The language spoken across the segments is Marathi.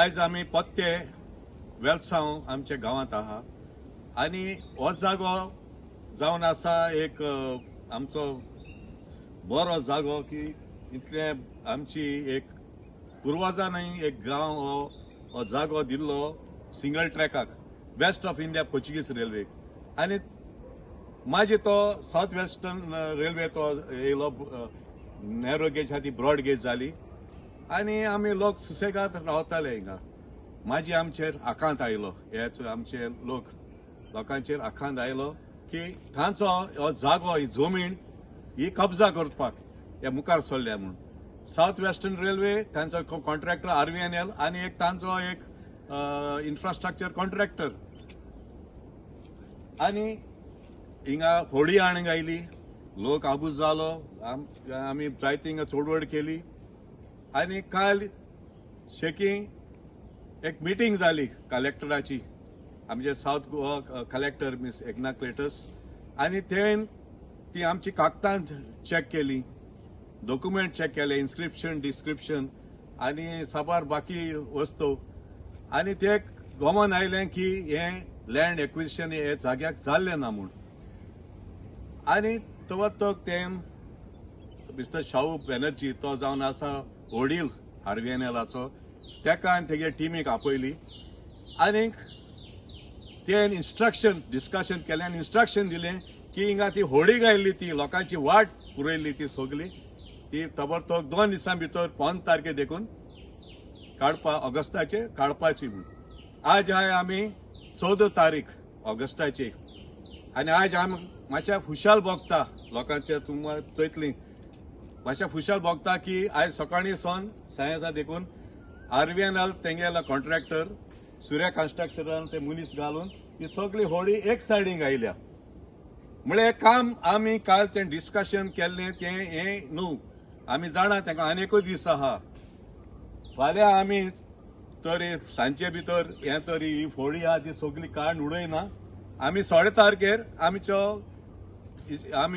आज आमी पत्ते वेलसांव आमच्या गांवांत आहा आनी हो जागो जावन आसा एक आमचो बरो जागो की इतले आमची एक पुर्वजांनी एक गांव हो जागो दिल्लो सिंगल ट्रॅकाक वेस्ट ऑफ इंडिया पोर्चुगीज रेल्वेक आनी मागीर तो साउथ वेस्टर्न रेल्वे तो येयलो नॅरो गेज आहा ती ब्रॉड गेज जाली आनी आमी लोक सुसेगाद रावताले हिंगा मागीर आमचेर आकांत आयलो हेच आमचे लोकांचेर आकांत आयलो की तांचो हो जागो ही जमीन ही कब्जा करपाक हे मुखार सरल्या म्हणून साउथ वेस्टर्न रेल्वे तांचो कॉन्ट्रॅक्टर RVNL आनी एक तांचो एक इन्फ्रास्ट्रक्चर कॉन्ट्रॅक्टर आनी हिंगा होडी हाडूंक आयली लोक आबूज जालो आमी जायती हिंगा चोडवड केली आनी काल शेकी एक मिटींग जाली कलेक्टराची आमचे South Goa collector Miss Ekna Cletus आनी तेन ती आमची कागदां चॅक केली डॉक्युमेंट चॅक केले इन्स्क्रिप्शन डिस्क्रिप्शन आनी साबार बाकी वस्तू आनी ते गोमन आयलें की हे लँड एक्विजिशन हे जाग्याक जाल्लें ना म्हूण आनी तो तेम मिस्टर शाहू बॅनर्जी तो जावन आसा ओडील RVNLाचो तेका आनी तेगे टिमीक आपयली आनीक तेन इन्स्ट्रक्शन डिस्कशन केलें आनी इन्स्ट्रक्शन दिलें की हिंगा ती होडी गायल्ली ती लोकांची वाट पुरयल्ली ती सगली ती तबरतोब 2 दिसां भितर 5 तारखे देखून ऑगस्टाचे काडपाची म्हूण आज हाय आमी 14 तारीख ऑगस्टाची आनी आज आमी मातशें खुशाल भोगता लोकांचे तुमकां चयतली मातशें खुशाल भोगता की आज सकाळी सोन सायंसा देखून RVNL तेंगेला कॉन्ट्रॅक्टर सूर्या कन्स्ट्रक्शनान ते मनीस घालून ही सगळी होडी एक सायडीक आयल्या म्हळ्यार काम आमी काल तें डिस्कशन केल्लें तें हें न्हू आमी जाणा तेका आनेकूय दीस आहा फाल्यां आमी तरी सांजे भितर हें तरी ही होडी आहा ती सगळी काडून उडयना आमी 16 तारखेर आमी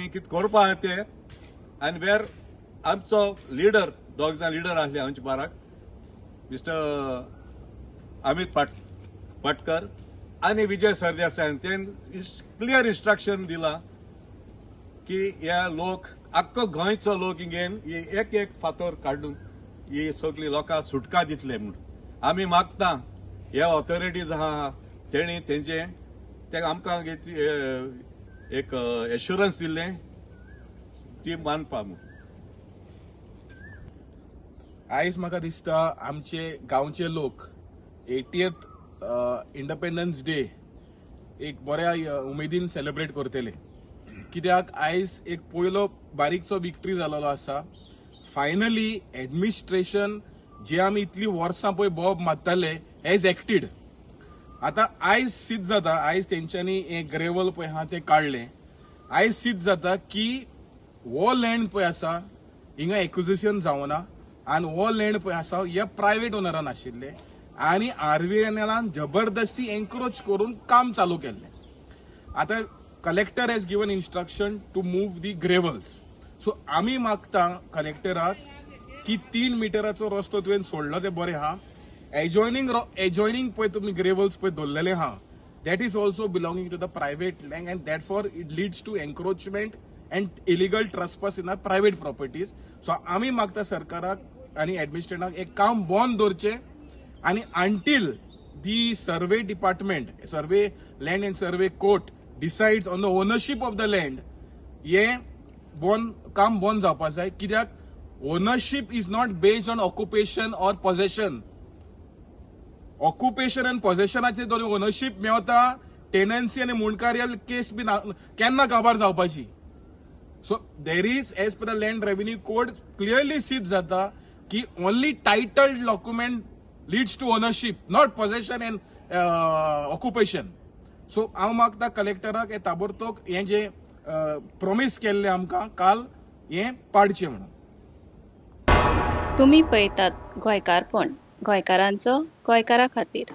कितें करपा आहा तें आनी वेर आमचो लिडर 2 जाण लिडर आसले आमच्या बाराक मिस्टर अमित पाटकर आनी विजय सरदेसाय तेन क्लियर इन्स्ट्रक्शन दिला की हे लोक आख्खो गोंयचो लोक हिंगेन एक एक फातर काडून ही सगळी लोकां सुटका दितले म्हूण आमी मागता हे ऑथॉरिटीज आहा तेणी तेंचे ते आमकां एक एश्युरन्स दिल्लें ती मानपा म्हूण आयज म्हाका दिसता आमचे गांवचे लोक 80th इंडिपेंडन्स डे एक बऱ्या उमेदीन सेलिब्रेट करतले कित्याक आयज एक पयलो बारीकसो विक्ट्री जालोलो आसा फायनली एडमिनिस्ट्रेशन जे आमी इतली वर्सां पळय बोब मारताले हेज एक्टेड आतां आयज सिद्ध जाता आयज तेंच्यांनी एक ग्रेवल पळय आहा तें काडलें आयज सिद्ध जाता की हो लँड पळय आसा हिंगा एक्विजिशन जावना आनी हो लँड पळय आसा हे प्रायव्हेट ओनरान आशिल्ले आनी RVNLान जबरदस्ती एन्करेज करून काम चालू केल्लें आतां collector has given instruction to move the gravels so आमी मागता कलेक्टराक की 3 मिटराचो रस्तो तुवें सोडलो ते बरें आहा एजॉयनिंग पळय तुमी ग्रेवल्स पळय दवरलेले आहा that is also belonging to the private land and that for it leads to encroachment and illegal trespass in our private properties so आमी मागता सरकाराक आनी एडमिनिस्ट्रेटराक एक काम बंद दवरचें आणि until the survey department, survey land and survey court decides on the ownership of the land, हे काम बंद जावपाक जाय कित्याक ownership is not based on occupation or possession occupation आनी पोजेशनाचे दोन ओनरशिप मेळता टेनन्सी आनी मुणकारियल केस बी केन्ना काबार जावपाची so there is as per the land revenue code clearly सिद्ध जाता की only टायटल्ड document leads to ownership, not possession and occupation. So, हांव मागता कलेक्टराक हे ताबडतोब हे जे प्रॉमिस केल्ले आमकां काल हे पाडचे म्हणून तुम्ही पळयतात गोंयकारपण गोंयकारांचो गोंयकारा खातीर